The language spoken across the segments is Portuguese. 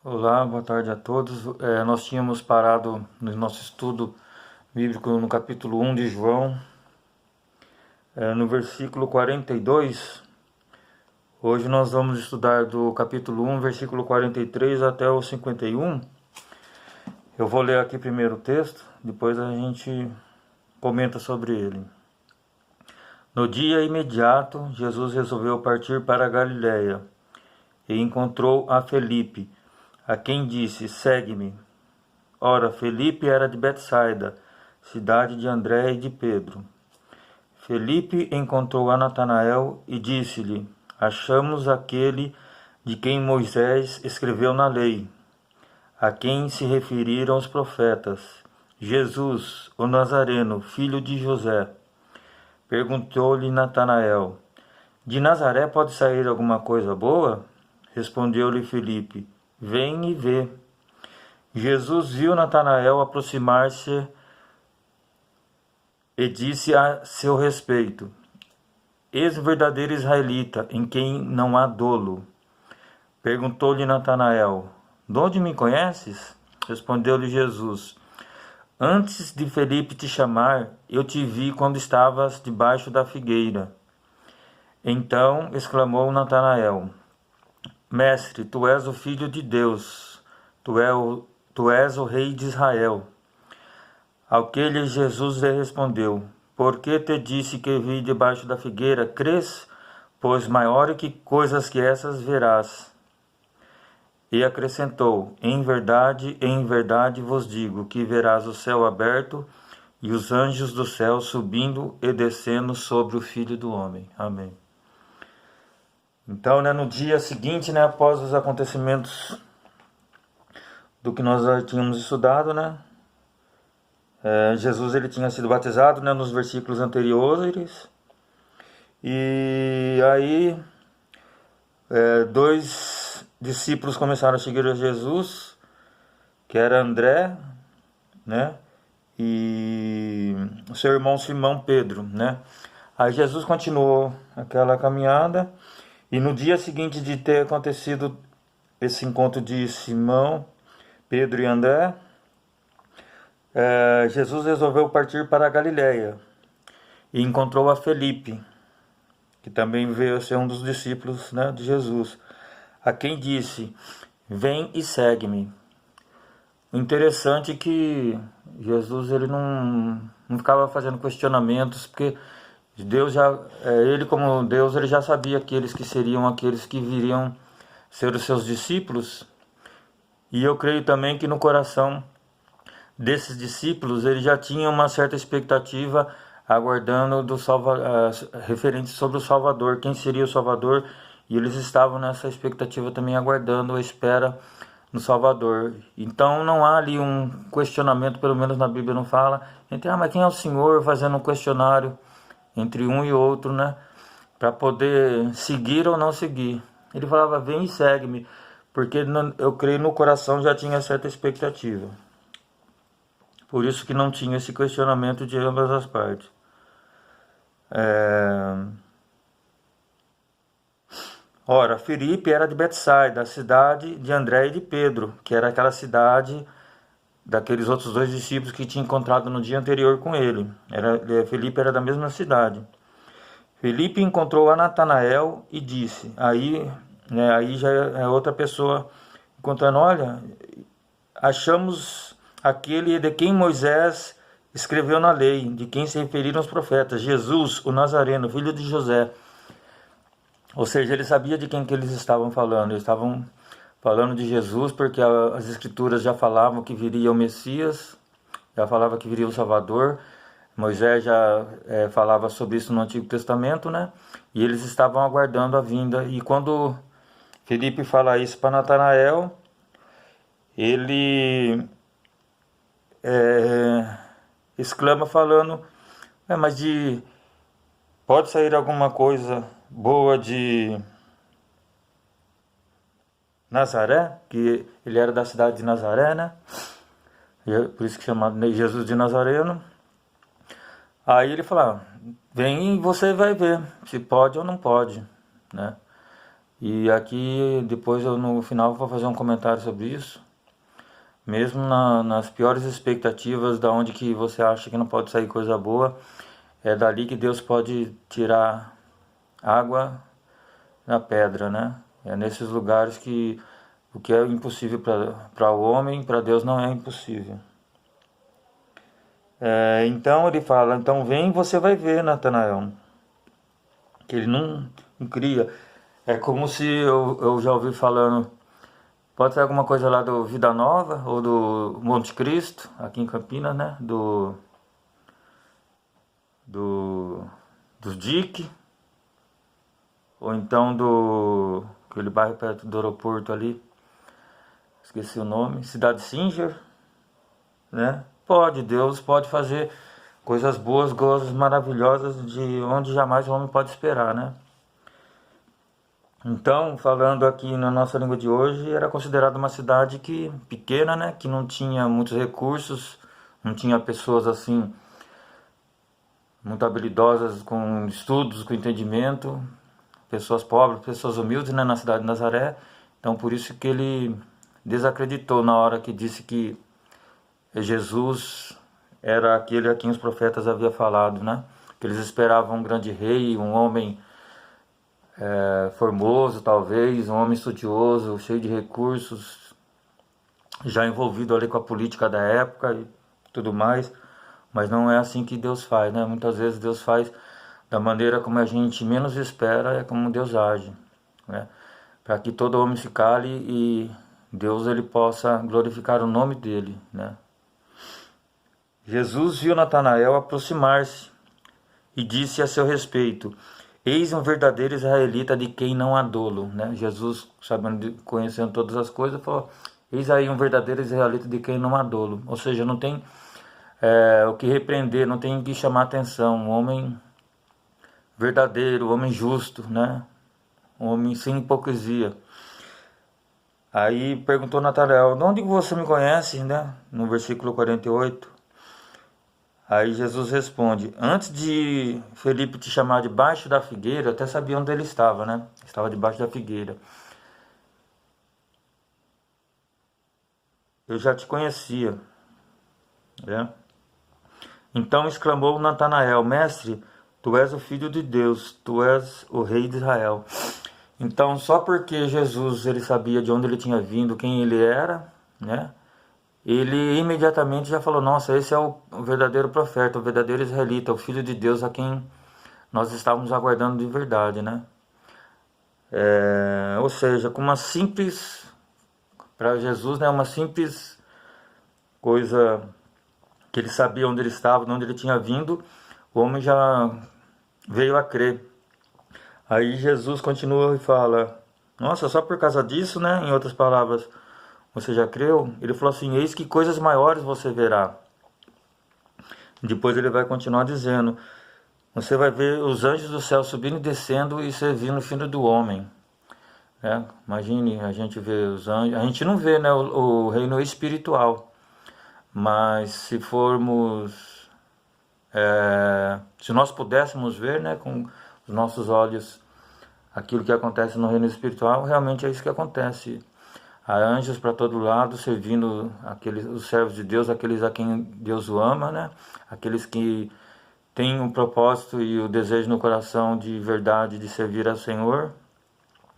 Olá, boa tarde a todos. Nós tínhamos parado no nosso estudo bíblico no capítulo 1 de João, no versículo 42. Hoje nós vamos estudar do capítulo 1, versículo 43 até o 51. Eu vou ler aqui primeiro o texto, depois a gente comenta sobre ele. No dia imediato, Jesus resolveu partir para a Galiléia e encontrou a Felipe, a quem disse: "Segue-me." Ora, Felipe era de Betsaida, cidade de André e de Pedro. Felipe encontrou a Natanael e disse-lhe: "Achamos aquele de quem Moisés escreveu na lei, a quem se referiram os profetas, Jesus, o Nazareno, filho de José." Perguntou-lhe Natanael: "De Nazaré pode sair alguma coisa boa?" Respondeu-lhe Felipe: "Vem e vê." Jesus viu Natanael aproximar-se e disse a seu respeito: "És verdadeiro israelita, em quem não há dolo." Perguntou-lhe Natanael: "De onde me conheces?" Respondeu-lhe Jesus: "Antes de Felipe te chamar, eu te vi quando estavas debaixo da figueira." Então exclamou Natanael: "Mestre, tu és o Filho de Deus, tu és o Rei de Israel." Ao que lhe Jesus lhe respondeu: "Por que te disse que vi debaixo da figueira? Crês? Pois maior que coisas que essas verás." E acrescentou: em verdade vos digo, que verás o céu aberto e os anjos do céu subindo e descendo sobre o Filho do Homem. Amém. Então, no dia seguinte, após os acontecimentos do que nós já tínhamos estudado, Jesus ele tinha sido batizado, nos versículos anteriores. E aí, dois discípulos começaram a seguir a Jesus, que era André, e o seu irmão Simão Pedro, Aí Jesus continuou aquela caminhada, e no dia seguinte de ter acontecido esse encontro de Simão, Pedro e André, Jesus resolveu partir para a Galiléia e encontrou a Felipe, que também veio a ser um dos discípulos de Jesus, a quem disse: "Vem e segue-me." O interessante é que Jesus ele não ficava fazendo questionamentos, porque Deus ele como Deus, ele já sabia aqueles que seriam aqueles que viriam ser os seus discípulos. E eu creio também que no coração desses discípulos ele já tinha uma certa expectativa aguardando referente sobre o Salvador, quem seria o Salvador, e eles estavam nessa expectativa também, aguardando a espera no Salvador. Então não há ali um questionamento, pelo menos na Bíblia não fala, mas quem é o Senhor, fazendo um questionário entre um e outro, para poder seguir ou não seguir. Ele falava: "Vem e segue-me", porque eu creio no coração já tinha certa expectativa. Por isso que não tinha esse questionamento de ambas as partes. Ora, Filipe era de Betsaida, a cidade de André e de Pedro, que era aquela cidade daqueles outros dois discípulos que tinha encontrado no dia anterior com ele. Filipe era da mesma cidade. Filipe encontrou a Natanael e disse, aí já é outra pessoa encontrando: "Olha, achamos aquele de quem Moisés escreveu na lei, de quem se referiram os profetas, Jesus, o Nazareno, filho de José." Ou seja, ele sabia de quem que eles estavam falando. Eles estavam falando de Jesus, porque as escrituras já falavam que viria o Messias, já falava que viria o Salvador. Moisés já falava sobre isso no Antigo Testamento, E eles estavam aguardando a vinda. E quando Felipe fala isso para Natanael, ele exclama falando: mas pode sair alguma coisa boa de Nazaré? Que ele era da cidade de Nazaré, por isso que chama Jesus de Nazareno. Aí ele fala: "Vem e você vai ver se pode ou não pode." E aqui depois eu no final vou fazer um comentário sobre isso. Mesmo nas piores expectativas, da onde que você acha que não pode sair coisa boa, é dali que Deus pode tirar água na pedra, né? É nesses lugares que o que é impossível para o homem, para Deus não é impossível. Então ele fala, então vem e você vai ver, Natanael, que ele não cria. É como se eu já ouvi falando, pode ser alguma coisa lá do Vida Nova ou do Monte Cristo, aqui em Campinas, né? Do, dos DIC, ou então do aquele bairro perto do aeroporto ali, esqueci o nome, Cidade Singer, né? Deus pode fazer coisas boas, coisas maravilhosas de onde jamais o homem pode esperar, né? Então, falando aqui na nossa língua de hoje, era considerada uma cidade pequena, né? Que não tinha muitos recursos, não tinha pessoas assim muito habilidosas com estudos, com entendimento, pessoas pobres, pessoas humildes, né, na cidade de Nazaré. Então por isso que ele desacreditou na hora que disse que Jesus era aquele a quem os profetas haviam falado, né? Que eles esperavam um grande rei, um homem formoso talvez, um homem estudioso, cheio de recursos, já envolvido ali com a política da época e tudo mais. Mas não é assim que Deus faz, né? Muitas vezes Deus faz da maneira como a gente menos espera, é como Deus age, né? Para que todo homem se cale e Deus ele possa glorificar o nome dele, né? Jesus viu Natanael aproximar-se e disse a seu respeito: eis um verdadeiro israelita de quem não há dolo, né? Jesus, sabendo, conhecendo todas as coisas, falou: eis aí um verdadeiro israelita de quem não há dolo. Ou seja, não tem o que repreender, não tem o que chamar atenção. Um homem verdadeiro, um homem justo, né? Um homem sem hipocrisia. Aí perguntou Natanael: de onde você me conhece, né? No versículo 48. Aí Jesus responde: antes de Felipe te chamar debaixo da figueira, eu até sabia onde ele estava, né? Estava debaixo da figueira. Eu já te conhecia, né? Então exclamou Natanael: mestre, tu és o filho de Deus, tu és o rei de Israel. Então, só porque Jesus ele sabia de onde ele tinha vindo, quem ele era, né? Ele imediatamente já falou: nossa, esse é o verdadeiro profeta, o verdadeiro israelita, o filho de Deus a quem nós estávamos aguardando de verdade, né? Ou seja, com uma simples, para Jesus, né, uma simples coisa que ele sabia onde ele estava, de onde ele tinha vindo, o homem já veio a crer. Aí Jesus continua e fala: nossa, só por causa disso, né? Em outras palavras, você já creu? Ele falou assim: eis que coisas maiores você verá. Depois ele vai continuar dizendo: você vai ver os anjos do céu subindo e descendo e servindo o Filho do Homem. Imagine a gente ver os anjos. A gente não vê, né, o reino espiritual. Mas se formos... se nós pudéssemos ver, né, com os nossos olhos aquilo que acontece no reino espiritual, realmente é isso que acontece. Há anjos para todo lado servindo os servos de Deus, aqueles a quem Deus o ama, né? Aqueles que têm o propósito e o desejo no coração de verdade de servir ao Senhor.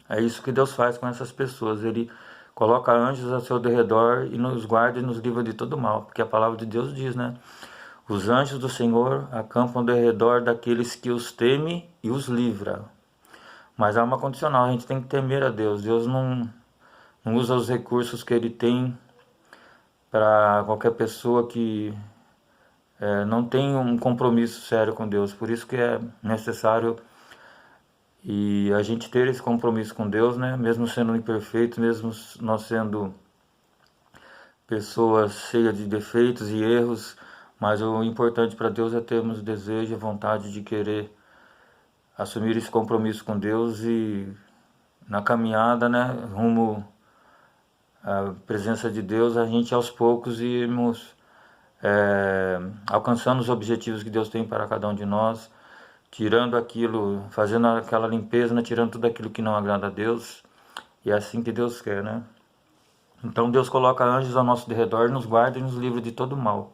É isso que Deus faz com essas pessoas. Ele coloca anjos ao seu derredor e nos guarda e nos livra de todo mal, porque a palavra de Deus diz, né? Os anjos do Senhor acampam ao redor daqueles que os temem e os livra. Mas há uma condicional: a gente tem que temer a Deus. Deus não usa os recursos que ele tem para qualquer pessoa que não tem um compromisso sério com Deus. Por isso que é necessário a gente ter esse compromisso com Deus, né? Mesmo sendo imperfeitos, mesmo nós sendo pessoas cheias de defeitos e erros, mas o importante para Deus é termos o desejo e a vontade de querer assumir esse compromisso com Deus e na caminhada, né, rumo à presença de Deus, a gente aos poucos irmos alcançando os objetivos que Deus tem para cada um de nós, tirando aquilo, fazendo aquela limpeza, né? Tirando tudo aquilo que não agrada a Deus. E é assim que Deus quer, né? Então Deus coloca anjos ao nosso derredor, nos guarda e nos livra de todo mal.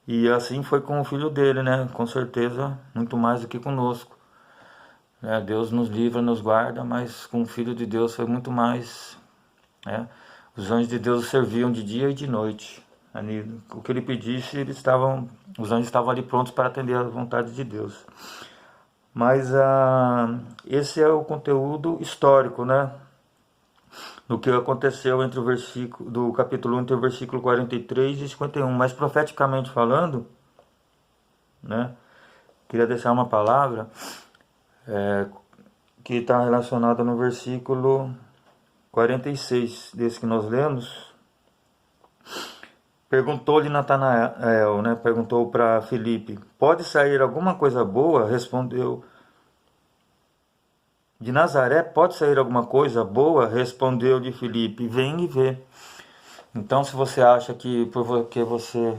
E assim foi com o filho dele, né? Com certeza, muito mais do que conosco. Né? Deus nos livra, nos guarda, mas com o filho de Deus foi muito mais. Né? Os anjos de Deus serviam de dia e de noite. Ali, o que ele pedisse, os anjos estavam ali prontos para atender à vontade de Deus. Mas esse é o conteúdo histórico, né? Do que aconteceu entre o versículo do capítulo 1 entre o versículo 43 e 51. Mas profeticamente falando, né? Queria deixar uma palavra que está relacionada no versículo 46 desse que nós lemos. Perguntou-lhe Natanael, né? Perguntou para Filipe: pode sair alguma coisa boa? Respondeu: de Nazaré pode sair alguma coisa boa? Respondeu-lhe Filipe: vem e vê. Então, se você acha que porque você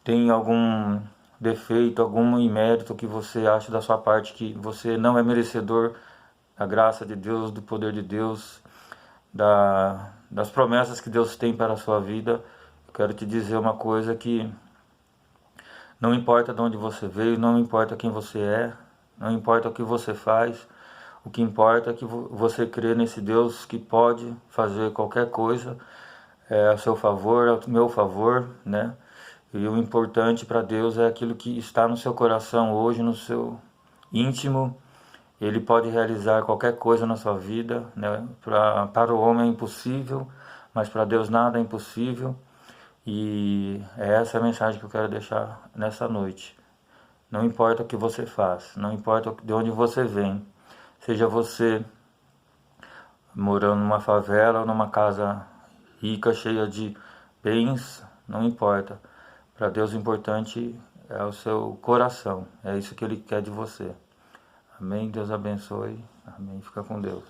tem algum defeito, algum imérito que você acha da sua parte que você não é merecedor da graça de Deus, do poder de Deus, das promessas que Deus tem para a sua vida, eu quero te dizer uma coisa: que não importa de onde você veio, não importa quem você é, não importa o que você faz, o que importa é que você crê nesse Deus que pode fazer qualquer coisa a seu favor, ao meu favor, né? E o importante para Deus é aquilo que está no seu coração hoje, no seu íntimo. Ele pode realizar qualquer coisa na sua vida, né? Para o homem é impossível, mas para Deus nada é impossível. E é essa a mensagem que eu quero deixar nessa noite. Não importa o que você faz, não importa de onde você vem, seja você morando numa favela ou numa casa rica, cheia de bens, não importa. Para Deus o importante é o seu coração, é isso que Ele quer de você. Amém? Deus abençoe. Amém. Fica com Deus.